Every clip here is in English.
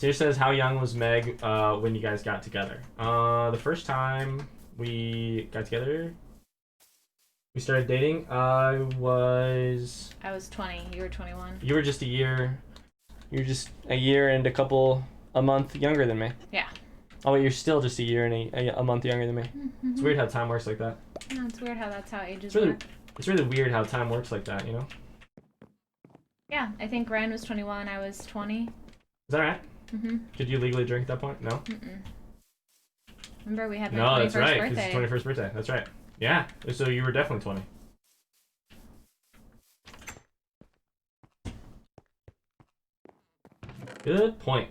Sears says, how young was Meg when you guys got together? The first time we got together, we started dating, I was 20. You were 21. You were just a year and a month younger than me. Yeah. Oh, wait, you're still just a year and a month younger than me. Mm-hmm. It's weird how time works like that. No, it's weird how that's how ages work. It's it's really weird how time works like that, you know? Yeah, I think Ryan was 21, I was 20. Is that right? Mm-hmm. Could you legally drink at that point? No? Mm-mm. Remember, we had my 21st that's right, birthday. it's his 21st birthday. That's right. Yeah, so you were definitely 20. Good point.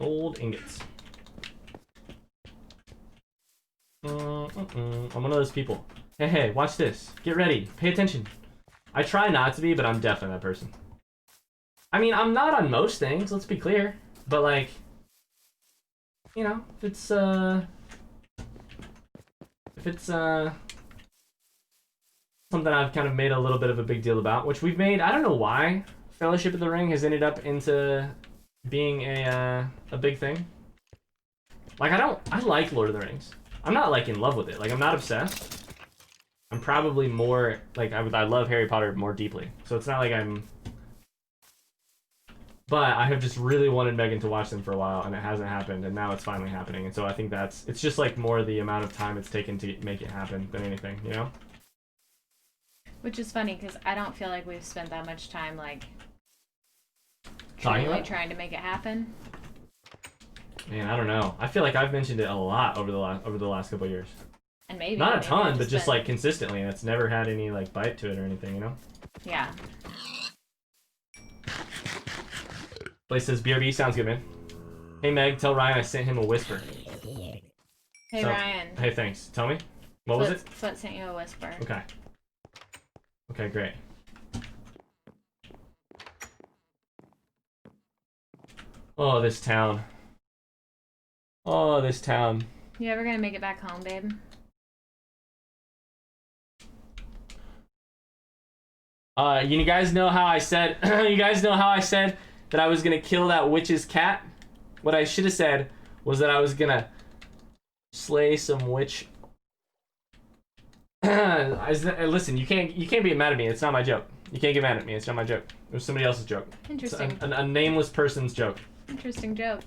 Gold ingots. I'm one of those people. Hey, watch this. Get ready. Pay attention. I try not to be, but I'm definitely that person. I mean, I'm not on most things, let's be clear. But, like, you know, if it's something I've kind of made a little bit of a big deal about, which we've made, I don't know why Fellowship of the Ring has ended up into being a big thing. Like, I like Lord of the Rings. I'm not, like, in love with it. Like, I'm not obsessed. I'm probably more, like, I love Harry Potter more deeply. So it's not like I'm... But I have just really wanted Megan to watch them for a while, and it hasn't happened, and now it's finally happening. And so I think it's just, like, more the amount of time it's taken to make it happen than anything, you know? Which is funny, because I don't feel like we've spent that much time, like, trying to make it happen. Man, I don't know. I feel like I've mentioned it a lot over the last couple of years. And maybe not a ton, but just just like consistently, and it's never had any like bite to it or anything, you know? Yeah. Blaze says BRB sounds good, man. Hey Meg, tell Ryan I sent him a whisper. Hey Ryan. Hey, thanks. Tell me. What was it? Foot sent you a whisper. Okay. Okay, great. Oh, this town. Oh, this town. You ever gonna make it back home, babe? You guys know how I said you guys know how I said that I was gonna kill that witch's cat? What I should have said was that I was gonna slay some witch. Listen, you can't be mad at me. It's not my joke. You can't get mad at me. It's not my joke. It was somebody else's joke. Interesting. It's a nameless person's joke. Interesting joke.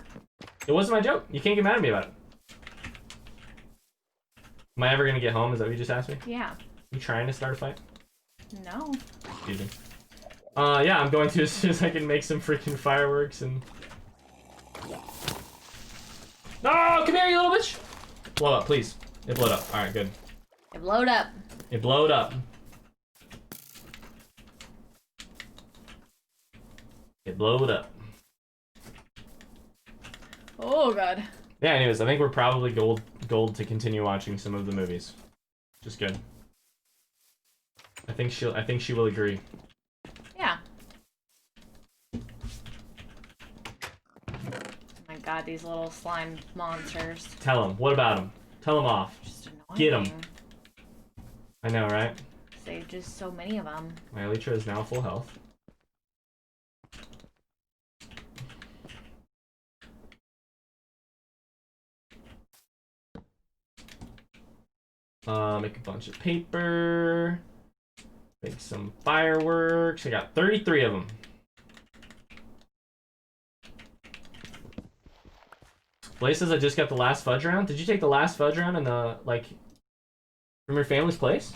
It wasn't my joke. You can't get mad at me about it. Am I ever gonna get home? Is that what you just asked me? Yeah. You trying to start a fight? No. Excuse me. Yeah, I'm going to as soon as I can make some freaking fireworks and... No! Come here, you little bitch! Blow up, please. It blowed up. Alright, good. It blowed up. It blowed up. It blowed up. Oh, God. Yeah, anyways, I think we're probably gold to continue watching some of the movies. Just good. I think she will agree. Yeah. Oh my God, these little slime monsters. Tell them. What about them? Tell them off. Just annoying. Get them. I know, right? There's just so many of them. My Elytra is now full health. Make a bunch of paper. Make some fireworks. I got 33 of them. Blaze says I just got the last fudge round. Did you take the last fudge round in the, like, from your family's place?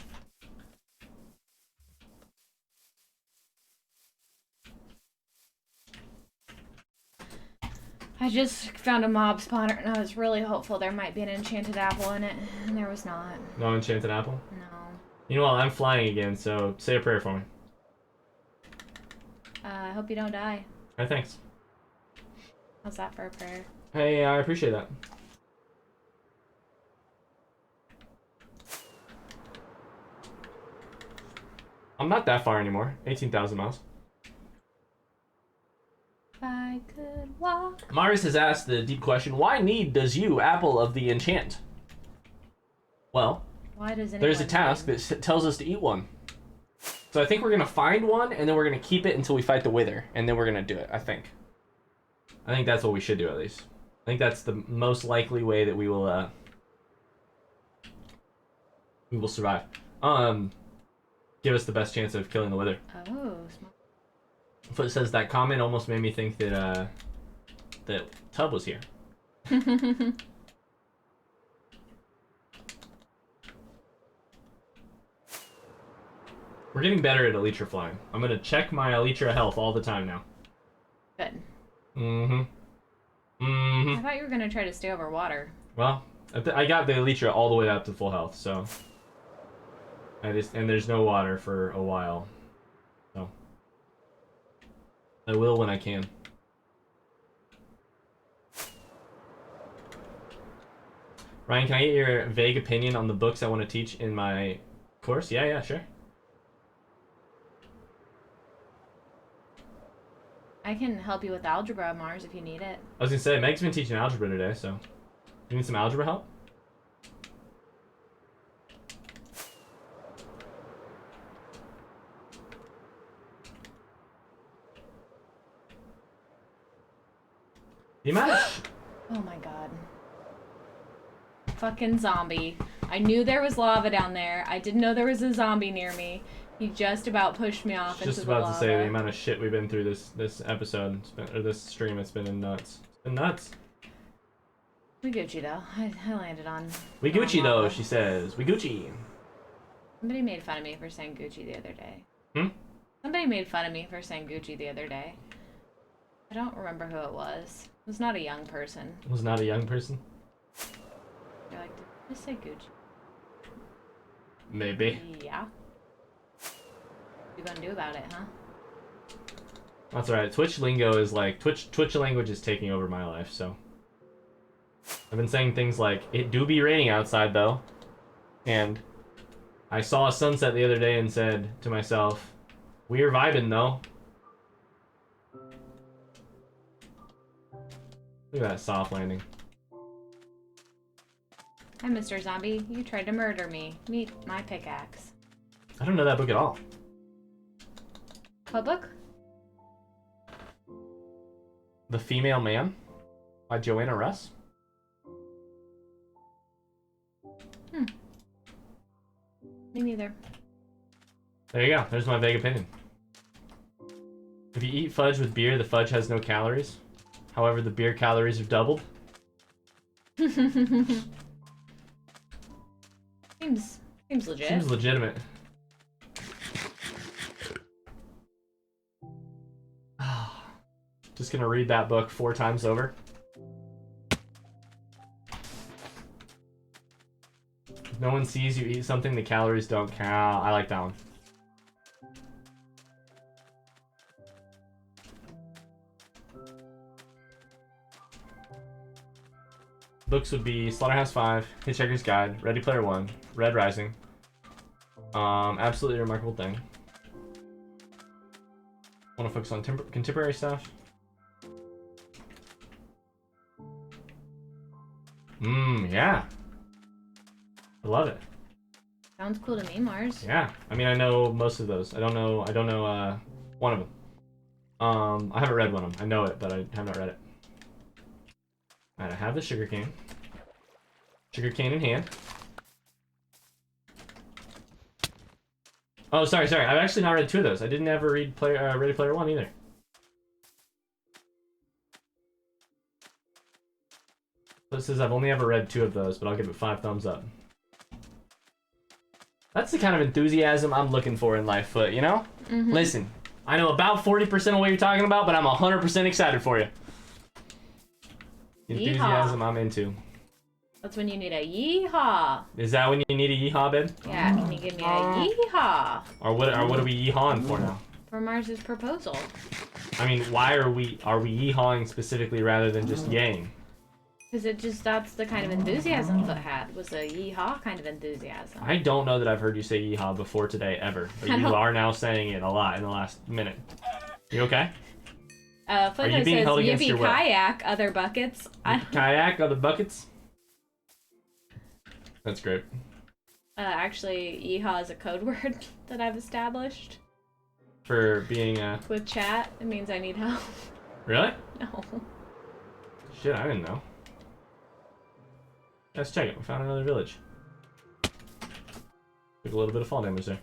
I just found a mob spawner and I was really hopeful there might be an enchanted apple in it, and there was not. No enchanted apple? No. You know what? I'm flying again, so say a prayer for me. I hope you don't die. Hey, thanks. How's that for a prayer? Hey, I appreciate that. I'm not that far anymore. 18,000 miles. If I could walk. Marius has asked the deep question, why need does you, Apple of the Enchant? Well, why does there's a task that tells us to eat one. So I think we're going to find one, and then we're going to keep it until we fight the Wither, and then we're going to do it, I think. I think that's what we should do at least. I think that's the most likely way that we will survive. Give us the best chance of killing the wither. Oh, smart. Foot says that comment almost made me think that that Tub was here. We're getting better at Elytra flying. I'm gonna check my Elytra health all the time now. Good. I thought you were gonna try to stay over water. Well, I got the Elytra all the way up to full health, so and there's no water for a while, so I will when I can. Ryan, can I get your vague opinion on the books I want to teach in my course? Yeah, sure. I can help you with algebra, Mars, if you need it. I was gonna say, Meg's been teaching algebra today, so you need some algebra help? The amount of Oh my god. Fucking zombie. I knew there was lava down there. I didn't know there was a zombie near me. He just about pushed me off into the lava. Just about to say the amount of shit we've been through this episode, or this stream, it's been nuts. It's been nuts. We Gucci though. I landed on. We Gucci though, she says. We Gucci. Somebody made fun of me for saying Gucci the other day. Hmm? Somebody made fun of me for saying Gucci the other day. I don't remember who it was. It was not a young person. It was not a young person? You're like, did I just say Gucci? Maybe. Yeah. What you gonna do about it, huh? That's alright. Twitch lingo is like Twitch language is taking over my life, so I've been saying things like, it do be raining outside though. And I saw a sunset the other day and said to myself, we're vibing though. Look at that soft landing. Hi, Mr. Zombie. You tried to murder me. Meet my pickaxe. I don't know that book at all. What book? The Female Man by Joanna Russ. Me neither. There you go. There's my vague opinion. If you eat fudge with beer, the fudge has no calories. However, the beer calories are doubled. Seems legit. Seems legitimate. Just gonna read that book 4 times over. If no one sees you eat something, the calories don't count. I like that one. Books would be Slaughterhouse 5, Hitchhiker's Guide, Ready Player One, Red Rising. Absolutely Remarkable Thing. Want to focus on contemporary stuff. Yeah. I love it. Sounds cool to me, Mars. Yeah. I mean, I know most of those. I don't know one of them. I haven't read one of them. I know it, but I have not read it. Alright, I have the sugarcane. Sugarcane in hand. Oh, sorry. I've actually not read 2 of those. I didn't ever read Ready Player One either. So it says I've only ever read 2 of those, but I'll give it 5 thumbs up. That's the kind of enthusiasm I'm looking for in life, Foot, you know? Mm-hmm. Listen, I know about 40% of what you're talking about, but I'm 100% excited for you. Enthusiasm I'm into. That's when you need a yeehaw. Is that when you need a yeehaw, babe? Yeah, can you give me a yeehaw? Or what are we yeehawing for now? For Mars's proposal. I mean, why are we yeehawing specifically rather than just yaying? Because that's the kind of enthusiasm Foot had, was a yeehaw kind of enthusiasm. I don't know that I've heard you say yeehaw before today, ever. But you are now saying it a lot in the last minute. You okay? Foot says, yippee kayak, other buckets. Kayak, other buckets? That's great. Actually, yeehaw is a code word that I've established. For being, With chat, it means I need help. Really? No. Shit, I didn't know. Let's check it. We found another village. Took a little bit of fall damage there.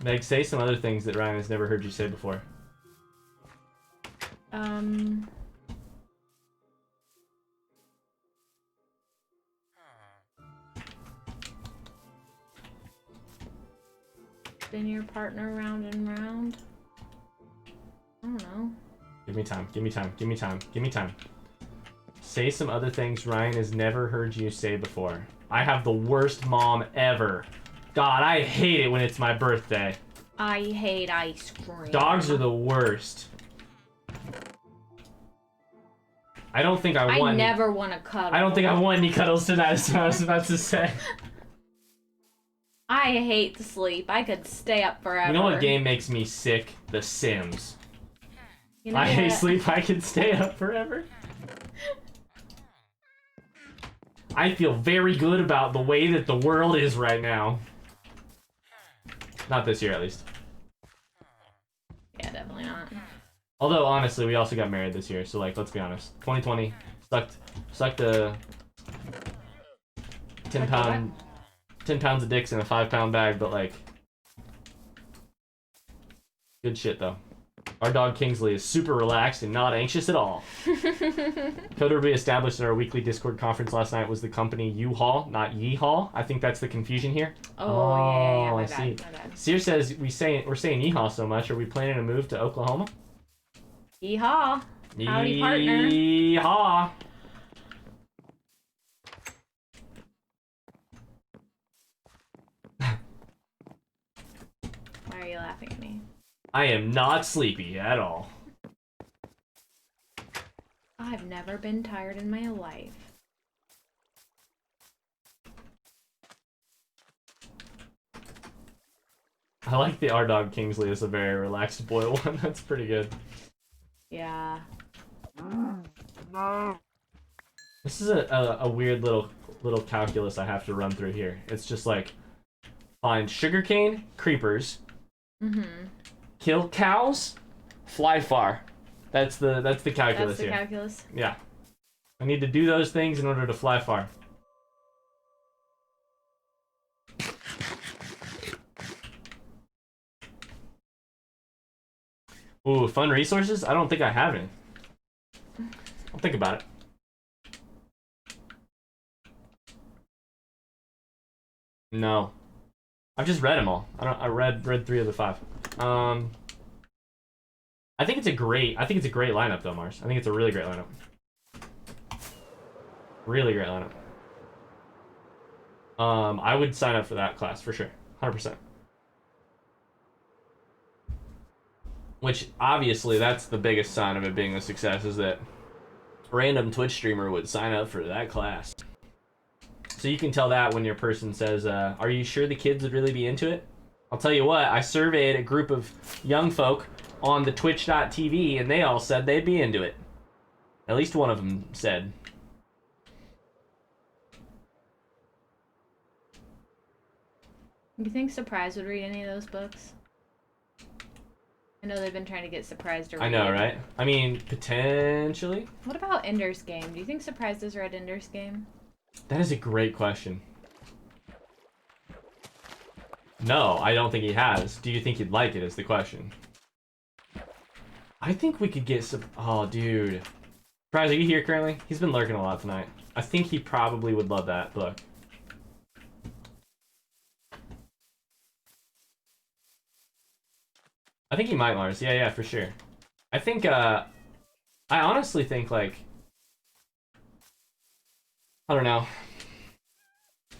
Meg, say some other things that Ryan has never heard you say before. Spin your partner round and round. I don't know. Give me time. Give me time. Give me time. Give me time. Say some other things Ryan has never heard you say before. I have the worst mom ever. God, I hate it when it's my birthday. I hate ice cream. Dogs are the worst. I don't think I want. I never want to cuddle. I don't think I want any cuddles tonight. That's what I was about to say. I hate to sleep. I could stay up forever. You know what game makes me sick? The Sims. You know I hate what? sleep. I can stay up forever. I feel very good about the way that the world is right now. Not this year, at least. Yeah, definitely not. Although, honestly, we also got married this year, so, like, let's be honest. 2020 sucked a 10 pounds of dicks in a 5-pound bag, but, like, good shit, though. Our dog Kingsley is super relaxed and not anxious at all. Code we established in our weekly Discord conference last night was the company U-Haul, not Yeehaw. I think that's the confusion here. Oh yeah, I my see. bad, my bad. Sear says we're saying Yeehaw so much. Are we planning to move to Oklahoma? Yeehaw. Howdy, partner. Yeehaw. Why are you laughing at me? I am not sleepy at all. I've never been tired in my life. I like the our dog Kingsley is a very relaxed boy one. That's pretty good. Yeah. This is a weird little calculus I have to run through here. It's just like find sugarcane, creepers, kill cows, fly far. That's the calculus here. Calculus. Yeah. I need to do those things in order to fly far. Ooh, fun resources? I don't think I have any. I'll think about it. No. I've just read them all. I read 3 of the 5. I think it's a great lineup though, Mars. I think it's a really great lineup. Really great lineup. I would sign up for that class for sure. 100%. Which, obviously, that's the biggest sign of it being a success, is that random Twitch streamer would sign up for that class. So you can tell that when your person says, are you sure the kids would really be into it? I'll tell you what, I surveyed a group of young folk on the twitch.tv, and they all said they'd be into it. At least one of them said. Do you think Surprise would read any of those books? I know they've been trying to get Surprise to read. I know, right? I mean, potentially. What about Ender's Game? Do you think Surprise has read Ender's Game? That is a great question. No, I don't think he has. Do you think he'd like it is the question. I think we could get some... Oh, dude. Surprise, are you here currently? He's been lurking a lot tonight. I think he probably would love that book. I think he might, Mars. Yeah, for sure. I think, I honestly think, like... I don't know.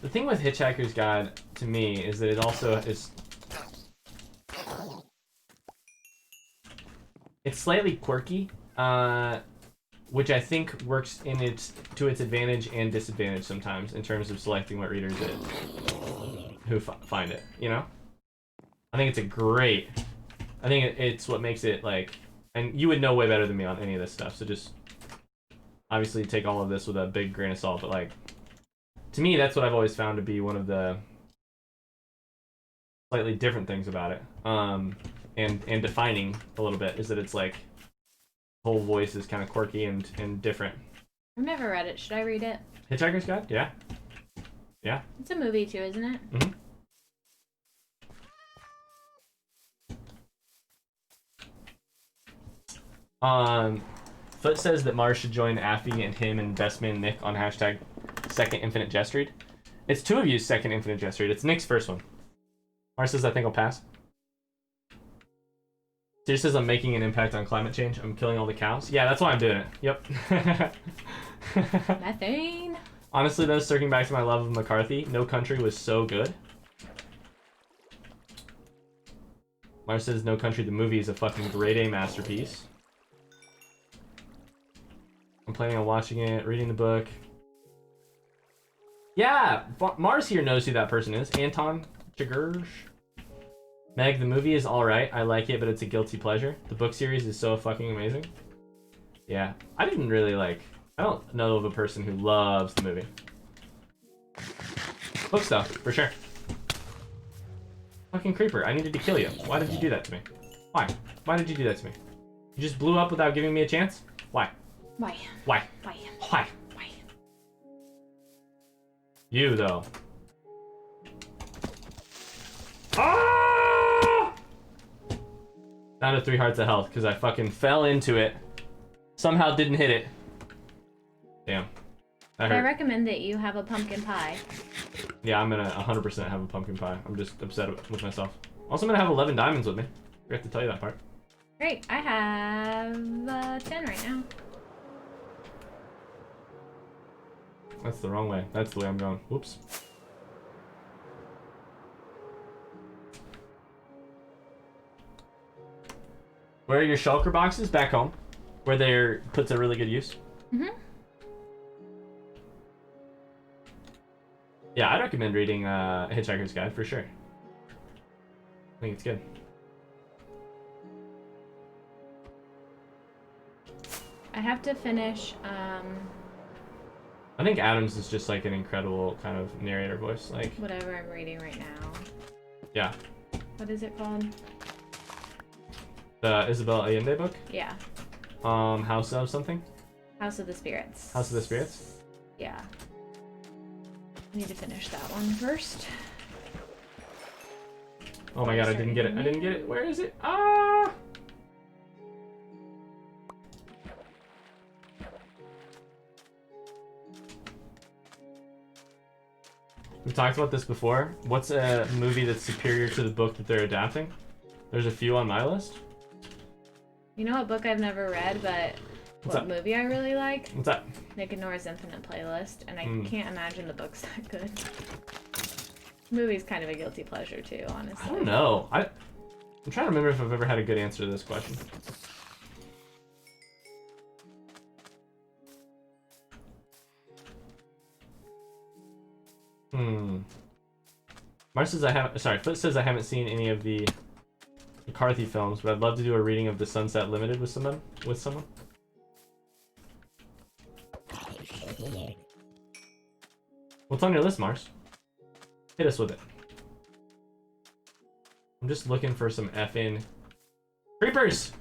The thing with Hitchhiker's Guide, to me, is that it also is... It's slightly quirky, which I think works to its advantage and disadvantage sometimes, in terms of selecting what readers who find it, you know? I think it's what makes it, like... And you would know way better than me on any of this stuff, so just... Obviously take all of this with a big grain of salt, but, like... To me, that's what I've always found to be one of the... slightly different things about it. And defining a little bit, is that it's, like... whole voice is kind of quirky and different. I've never read it. Should I read it? Hitchhiker's Guide? Yeah. Yeah. It's a movie too, isn't it? Mm-hmm. Foot says that Mars should join Affy and him and best man Nick on hashtag second infinite jest read. It's two of you's second infinite jest read. It's Nick's first one. Mars says I think I'll pass. Deer says I'm making an impact on climate change. I'm killing all the cows. Yeah, that's why I'm doing it. Yep. Methane. Honestly though, circling back to my love of McCarthy, No Country was so good. Mars says No Country the movie is a fucking grade A masterpiece. I'm planning on watching it, reading the book. Yeah, Mars here knows who that person is. Anton Chigurh. Meg, the movie is alright. I like it, but it's a guilty pleasure. The book series is so fucking amazing. Yeah, I didn't really like... I don't know of a person who loves the movie. Book stuff, for sure. Fucking creeper, I needed to kill you. Why did you do that to me? Why? Why did you do that to me? You just blew up without giving me a chance? Why? Why? Why? Why? Why? Why? You, though. Ah! Down to 3 hearts of health, because I fucking fell into it. Somehow didn't hit it. Damn. That I hurt. recommend that you have a pumpkin pie. Yeah, I'm gonna 100% have a pumpkin pie. I'm just upset with myself. Also, I'm gonna have 11 diamonds with me. I forgot to tell you that part. Great, I have 10 right now. That's the wrong way. That's the way I'm going. Whoops. Where are your shulker boxes? Back home. Where they're put to really good use. Mm-hmm. Yeah, I'd recommend reading Hitchhiker's Guide for sure. I think it's good. I have to finish, I think Adams is just like an incredible kind of narrator voice. Like, whatever I'm reading right now. yeah. What is it called? The Isabel Allende book? Yeah. House of something? House of the Spirits. House of the Spirits? Yeah. I need to finish that one first. Oh my god, I didn't get it. I didn't get it. Where is it? Ah! We've talked about this before. What's a movie that's superior to the book that they're adapting? There's a few on my list. You know what book I've never read, but What's what up? movie I really like? What's that? Nick and Nora's Infinite Playlist, and I Mm. can't imagine the book's that good. Movie's kind of a guilty pleasure too, honestly. I don't know. I'm trying to remember if I've ever had a good answer to this question. Mars says I haven't. Sorry, Foot says I haven't seen any of the McCarthy films, but I'd love to do a reading of The Sunset Limited with someone. What's on your list, Mars? Hit us with it. I'm just looking for some effing creepers.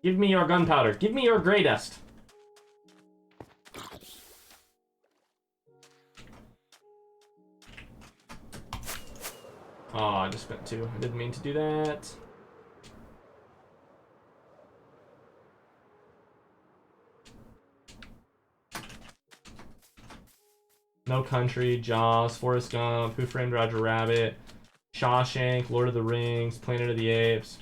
Give me your gunpowder. Give me your gray dust. Oh, I just spent 2. I didn't mean to do that. No Country, Jaws, Forrest Gump, Who Framed Roger Rabbit, Shawshank, Lord of the Rings, Planet of the Apes.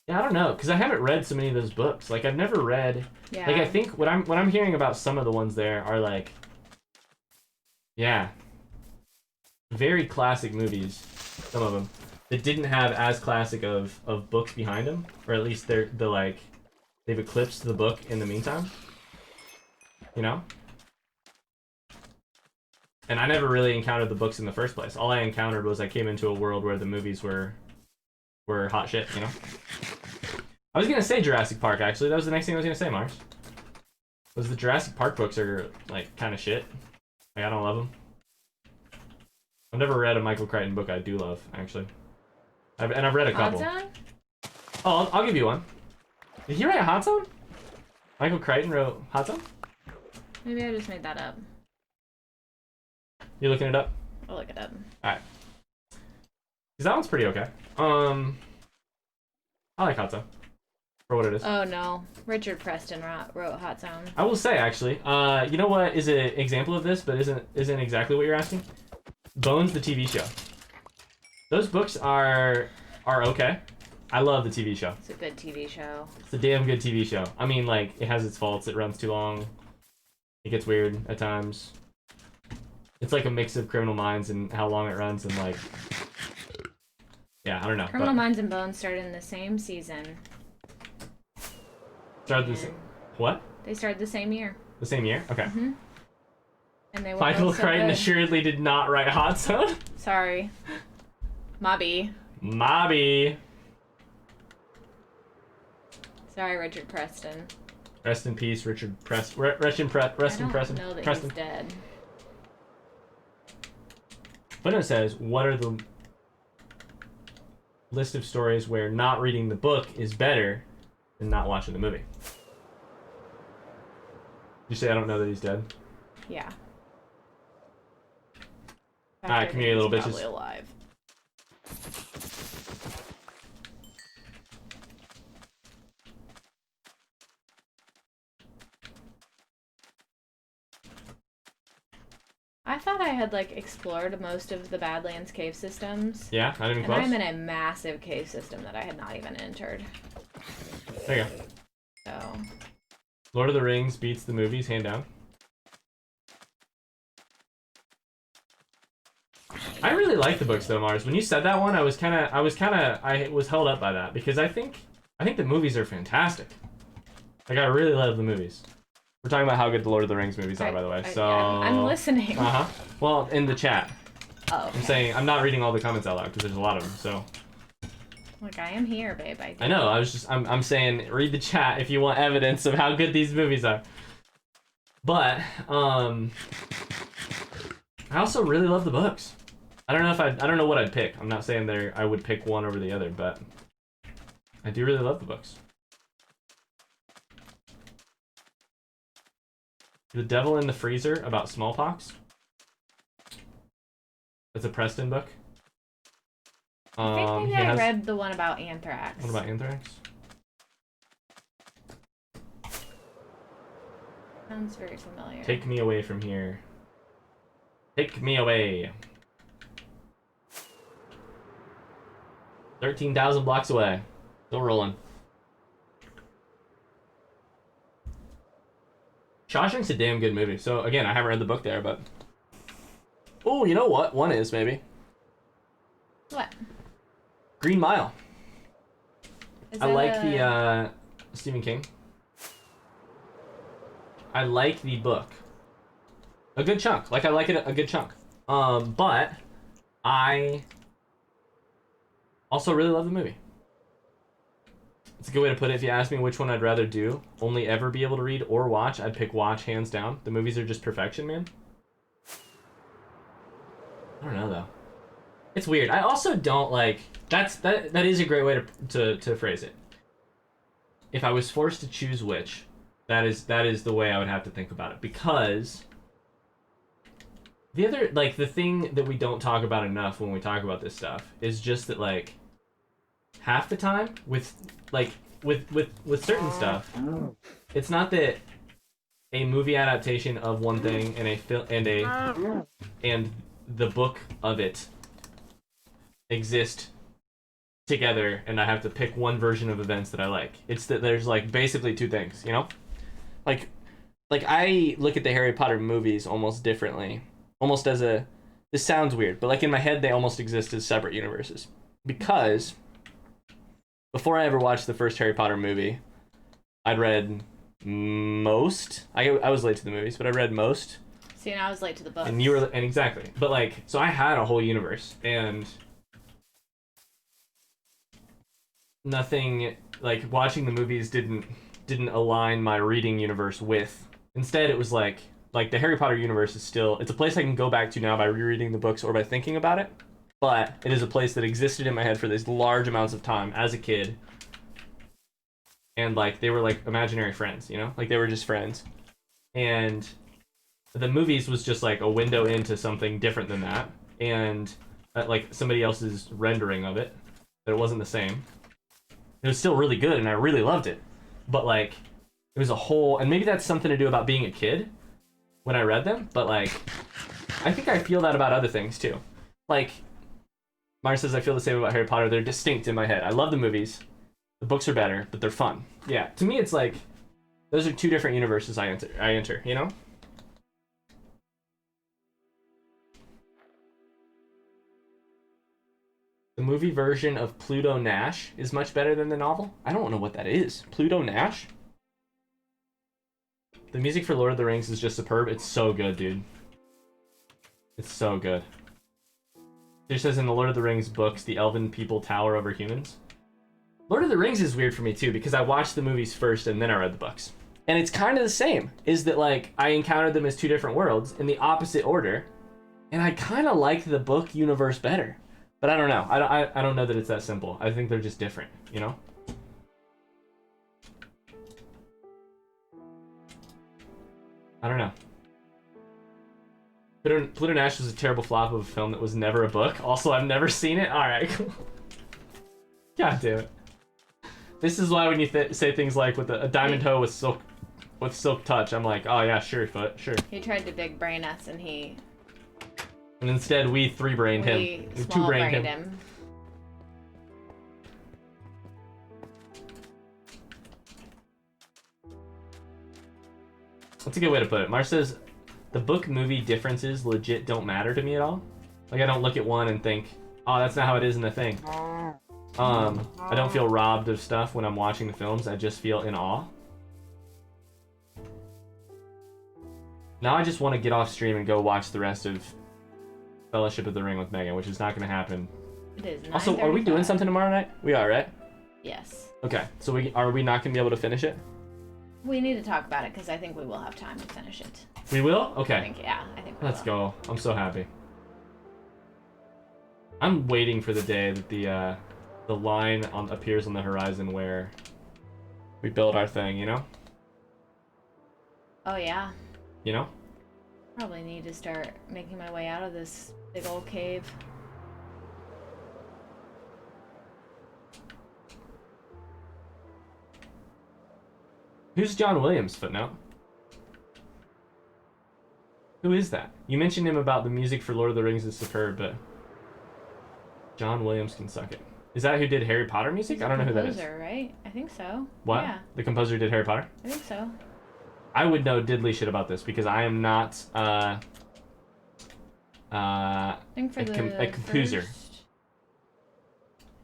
Yeah, I don't know, because I haven't read so many of those books. Like, I've never read... Yeah. Like, I think what I'm hearing about some of the ones there are, like... Yeah. Very classic movies, some of them, that didn't have as classic of books behind them. Or at least they've eclipsed the book in the meantime. You know? And I never really encountered the books in the first place. All I encountered was I came into a world where the movies were hot shit, you know? I was gonna say Jurassic Park, actually. That was the next thing I was gonna say, Mars. Was the Jurassic Park books are, like, kind of shit. Like, I don't love them. I've never read a Michael Crichton book I do love, actually. And I've read a Hot couple. Zone? Oh, I'll give you one. Did he write Hot Zone? Michael Crichton wrote Hot Zone? Maybe I just made that up. You looking it up? I'll look it up. Alright. Because that one's pretty okay. I like Hot Zone. For what it is. Oh no. Richard Preston wrote Hot Zone. I will say, actually, you know what is an example of this, but isn't exactly what you're asking? Bones, the TV show. Those books are okay. I love the TV show. It's a good TV show. It's a damn good TV show. I mean, like, it has its faults. It runs too long. It gets weird at times. It's like a mix of Criminal Minds and how long it runs and, like... Yeah, I don't know. Criminal Minds and Bones started in the same season. Started the what? They started the same year. The same year? Okay. Mm-hmm. And they were Michael both so Crichton good. assuredly did not write Hot Zone. Sorry. Mobby. Mobby. Sorry, Richard Preston. Rest in peace, Richard Preston. Rest in Preston. I don't know that Preston. he's dead. But it says, what are the list of stories where not reading the book is better than not watching the movie? You say I don't know that he's dead? Yeah. Alright, come here, you little He's bitches. probably alive. I thought I had like explored most of the Badlands cave systems. Yeah, not even And close? I'm in a massive cave system that I had not even entered. There you go. So Lord of the Rings beats the movies, hand down. I really like the books though, Mars. When you said that one, I was held up by that because I think the movies are fantastic. Like I really love the movies. We're talking about how good the Lord of the Rings movies are, by the way. So yeah, I'm listening. Well, in the chat, Oh, okay. I'm saying I'm not reading all the comments out loud because there's a lot of them. So Look, I am here, babe. I know. I'm saying read the chat if you want evidence of how good these movies are. But I also really love the books. I don't know what I'd pick. I'm not saying I would pick one over the other, but I do really love the books. The Devil in the Freezer about smallpox. It's a Preston book. I think maybe he I has- read the one about anthrax. What about anthrax? Sounds very familiar. Take me away from here. Take me away. 13,000 blocks away. Still rolling. Shawshank's a damn good movie. So again, I haven't read the book there, but oh, you know what? One is maybe What? Green Mile. Is I that like a- the Stephen King. I like the book. A good chunk. Like I like it a good chunk. But I also really love the movie. It's a good way to put it. If you ask me which one I'd rather do, only ever be able to read or watch, I'd pick watch hands down. The movies are just perfection, man. I don't know though. It's weird. I also don't like that is a great way to phrase it. If I was forced to choose which, that is the way I would have to think about it, because the other, like, the thing that we don't talk about enough when we talk about this stuff is just that, like, half the time with certain stuff, it's not that a movie adaptation of one thing and a film and the book of it exist together and I have to pick one version of events that I like. It's that there's like basically two things, you know? Like I look at the Harry Potter movies almost differently. Almost as a, this sounds weird, but like in my head they almost exist as separate universes. Because before I ever watched the first Harry Potter movie, I'd read most. I was late to the movies, but I read most. See, and I was late to the books. And you were, and exactly. But like, so I had a whole universe, and nothing, like, watching the movies didn't align my reading universe with. Instead, it was like the Harry Potter universe is still, it's a place I can go back to now by rereading the books or by thinking about it. but it is a place that existed in my head for these large amounts of time as a kid. And like they were like imaginary friends, you know, like they were just friends. And the movies was just like a window into something different than that, and like somebody else's rendering of it. That it wasn't the same. It was still really good, and I really loved it. But like, it was a whole, and maybe that's something to do about being a kid when I read them. But like, I think I feel that about other things too. Like, Mara says I feel the same about Harry Potter. They're distinct in my head. I love the movies. The books are better, but they're fun. Yeah, to me it's like those are two different universes I enter, you know? The movie version of Pluto Nash is much better than the novel. I don't know what that is. Pluto Nash? The music for Lord of the Rings is just superb. It's so good, dude. It's so good. It says in the Lord of the Rings books, the elven people tower over humans. Lord of the Rings is weird for me too, because I watched the movies first and then I read the books. And it's kind of the same, is that like I encountered them as two different worlds in the opposite order, and I kind of like the book universe better. But I don't know. I don't know that it's that simple. I think they're just different, you know? I don't know. Pluto Nash was a terrible flop of a film that was never a book. Also, I've never seen it. All right. God damn it. This is why when you say things like with a diamond toe with silk touch, I'm like, oh yeah, sure, foot, sure. He tried to big brain us, and and instead we three-brained him. We two-brained him. That's a good way to put it. Mars says, the book movie differences legit don't matter to me at all. Like I don't look at one and think, oh, that's not how it is in the thing. I don't feel robbed of stuff when I'm watching the films. I just feel in awe. Now I just want to get off stream and go watch the rest of Fellowship of the Ring with Megan, which is not going to happen. It is. Also, are we doing something tomorrow night? We are, right? Yes. Okay, so are we not going to be able to finish it? We need to talk about it because I think we will have time to finish it. We will? Okay. I think we Let's go. I'm so happy. I'm waiting for the day that the line appears on the horizon where we build our thing, you know? Oh, yeah. You know? Probably need to start making my way out of this big old cave. Who's John Williams, Footnote? Who is that? You mentioned him about the music for Lord of the Rings is superb, but John Williams can suck it. Is that who did Harry Potter music? I don't know who that is. Composer, right? I think so. What? Yeah. The composer did Harry Potter? I think so. I would know diddly shit about this because I am not I think for a composer. I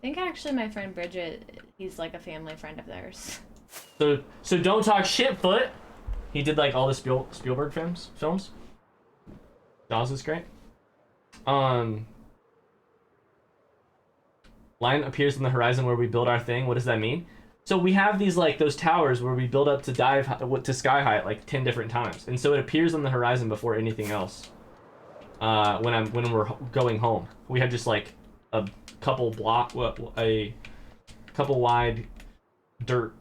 think actually my friend Bridget, he's like a family friend of theirs. So don't talk shit, Foot. He did like all the Spielberg films. Jaws is great. Line appears on the horizon where we build our thing. What does that mean? So we have these like those towers where we build up to dive to sky height like 10 different times, and so it appears on the horizon before anything else. When we're going home, we have just like a couple wide dirt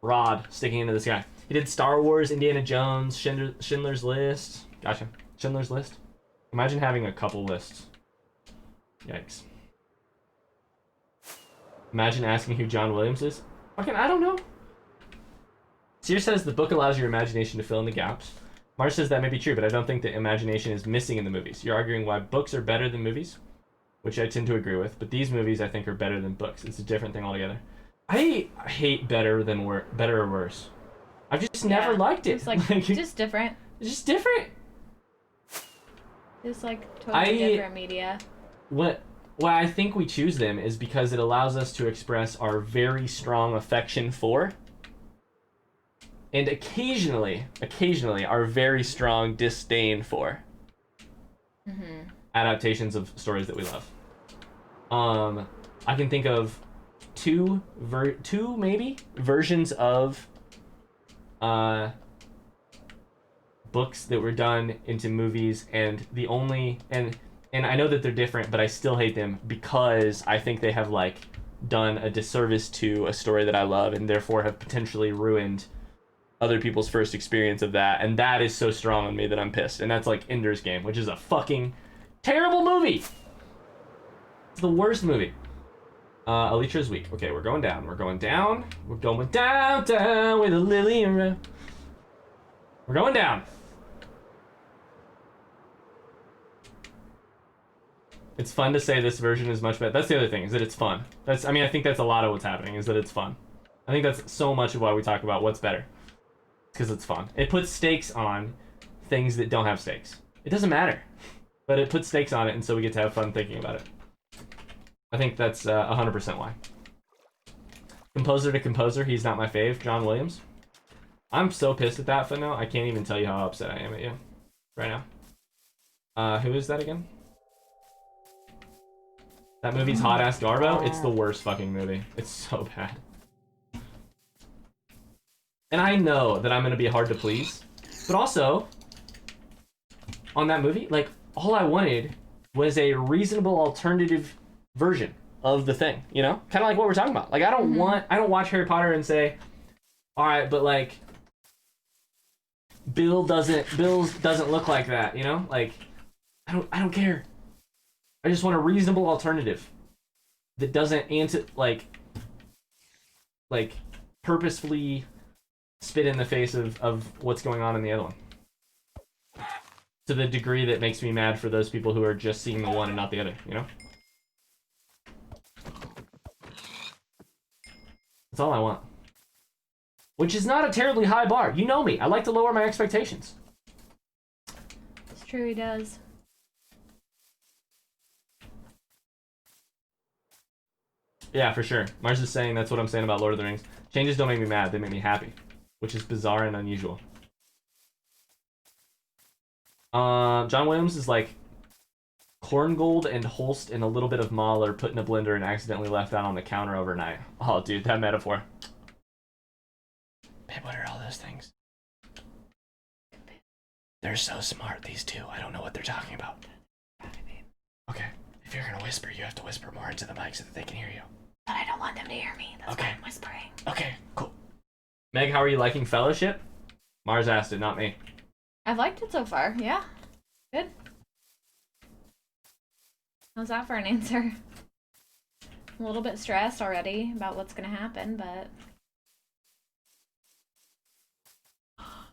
rod sticking into the sky. He did Star Wars, Indiana Jones, Schindler's List. Gotcha. Schindler's List. Imagine having a couple lists. Yikes. Imagine asking who John Williams is. Fucking, I don't know. Sear says the book allows your imagination to fill in the gaps. Marsh says that may be true, but I don't think that imagination is missing in the movies. You're arguing why books are better than movies, which I tend to agree with, but these movies I think are better than books. It's a different thing altogether. I hate better or worse. I've just never liked it. It's like just different. It's just different. It's like totally different media. Why I think we choose them is because it allows us to express our very strong affection for, and occasionally our very strong disdain for adaptations of stories that we love. I can think of two maybe versions of books that were done into movies, and And I know that they're different, but I still hate them because I think they have like done a disservice to a story that I love and therefore have potentially ruined other people's first experience of that. And that is so strong on me that I'm pissed. And that's like Ender's Game, which is a fucking terrible movie. It's the worst movie. Elytra's weak. Okay, we're going down. We're going down. We're going down, down with a lily around. We're going down. It's fun to say this version is much better. That's the other thing, is that it's fun. I think that's a lot of what's happening, is that it's fun. I think that's so much of why we talk about what's better. Because it's fun. It puts stakes on things that don't have stakes. It doesn't matter. But it puts stakes on it, and so we get to have fun thinking about it. I think that's 100% why. Composer to composer, he's not my fave. John Williams. I'm so pissed at that footnote. I can't even tell you how upset I am at you right now. Who is that again? That movie's Hot Ass Garbo. It's the worst fucking movie. It's so bad. And I know that I'm gonna be hard to please, but also on that movie, like, all I wanted was a reasonable alternative version of the thing, you know? Kind of like what we're talking about. Like, I don't watch Harry Potter and say, all right, but like, Bill doesn't look like that, you know? Like, I don't care. I just want a reasonable alternative that doesn't purposefully spit in the face of what's going on in the other one. To the degree that makes me mad for those people who are just seeing the one and not the other, you know? That's all I want. Which is not a terribly high bar. You know me. I like to lower my expectations. It's true, he does. Yeah, for sure. Mars is saying that's what I'm saying about Lord of the Rings. Changes don't make me mad, they make me happy. Which is bizarre and unusual. John Williams is like Korngold and Holst and a little bit of Mahler put in a blender and accidentally left out on the counter overnight. Oh, dude, that metaphor. Babe, what are all those things? They're so smart, these two. I don't know what they're talking about. Okay, if you're gonna whisper, you have to whisper more into the mic so that they can hear you. But I don't want them to hear me. That's why I'm whispering. Okay, cool. Meg, how are you liking Fellowship? Mars asked it, not me. I've liked it so far, yeah. Good. How's that for an answer? A little bit stressed already about what's gonna happen, but...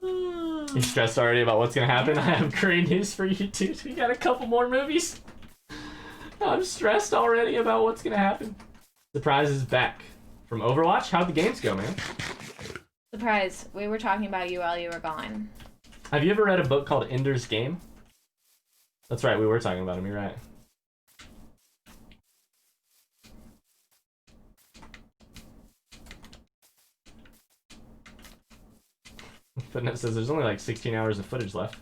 You're stressed already about what's gonna happen? I have great news for you, dude. We got a couple more movies. I'm stressed already about what's gonna happen. Surprise is back. From Overwatch? How'd the games go, man? Surprise. We were talking about you while you were gone. Have you ever read a book called Ender's Game? That's right, we were talking about him, you're right. Footnote says there's only like 16 hours of footage left.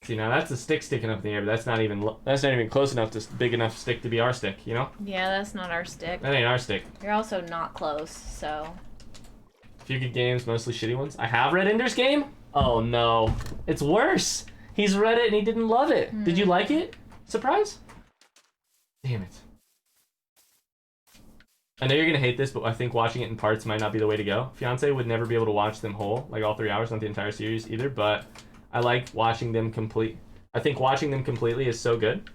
See, now that's a stick sticking up in the air, but that's not even close enough to big enough stick to be our stick, you know? Yeah, that's not our stick. That ain't our stick. You're also not close, so... Few good games, mostly shitty ones. I have read Ender's Game? Oh no. It's worse! He's read it and he didn't love it. Did you like it? Surprise? Damn it. I know you're gonna hate this, but I think watching it in parts might not be the way to go. Fiance would never be able to watch them whole, like all 3 hours, not the entire series either, but I like watching them complete. I think watching them completely is so good.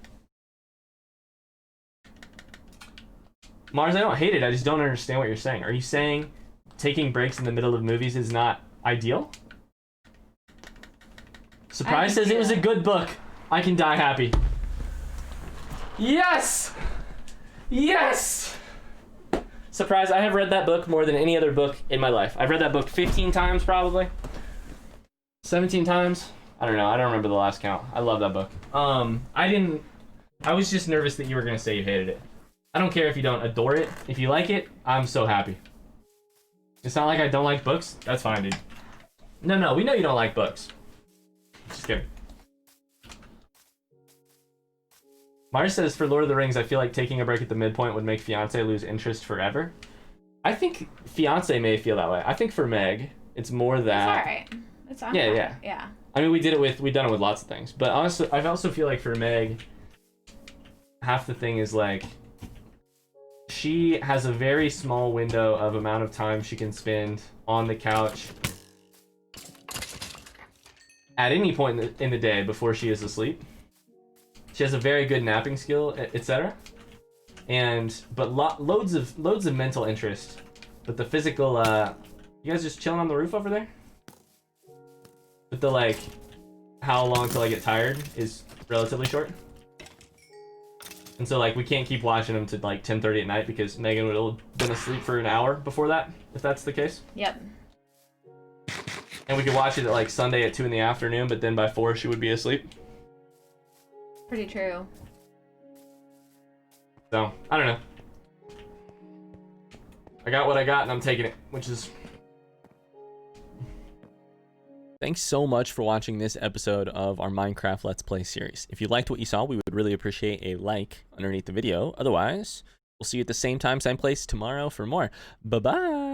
Mars, I don't hate it, I just don't understand what you're saying. Are you saying taking breaks in the middle of movies is not ideal? Surprise says it was a good book. I can die happy. Yes! Yes! Surprise, I have read that book more than any other book in my life. I've read that book 15 times probably. 17 times? I don't know. I don't remember the last count. I love that book. I was just nervous that you were going to say you hated it. I don't care if you don't adore it. If you like it, I'm so happy. It's not like I don't like books. That's fine, dude. No, we know you don't like books. Just kidding. Mars says, for Lord of the Rings, I feel like taking a break at the midpoint would make Fiance lose interest forever. I think Fiance may feel that way. I think for Meg, It's more It's that. alright. It's Yeah, alright. yeah. Yeah. I mean, we've done it with lots of things, but honestly, I also feel like for Meg, half the thing is like, she has a very small window of amount of time she can spend on the couch at any point in the day before she is asleep. She has a very good napping skill, etc. But loads of mental interest, but the physical. You guys just chilling on the roof over there? But the like, how long till I get tired is relatively short. And so like we can't keep watching them to like 10:30 at night because Megan would have been asleep for an hour before that, if that's the case. Yep. And we could watch it at like Sunday at 2 in the afternoon, but then by 4 she would be asleep. Pretty true. So, I don't know. I got what I got and I'm taking it, which is... Thanks so much for watching this episode of our Minecraft Let's Play series. If you liked what you saw, we would really appreciate a like underneath the video. Otherwise, we'll see you at the same time, same place tomorrow for more. Bye-bye!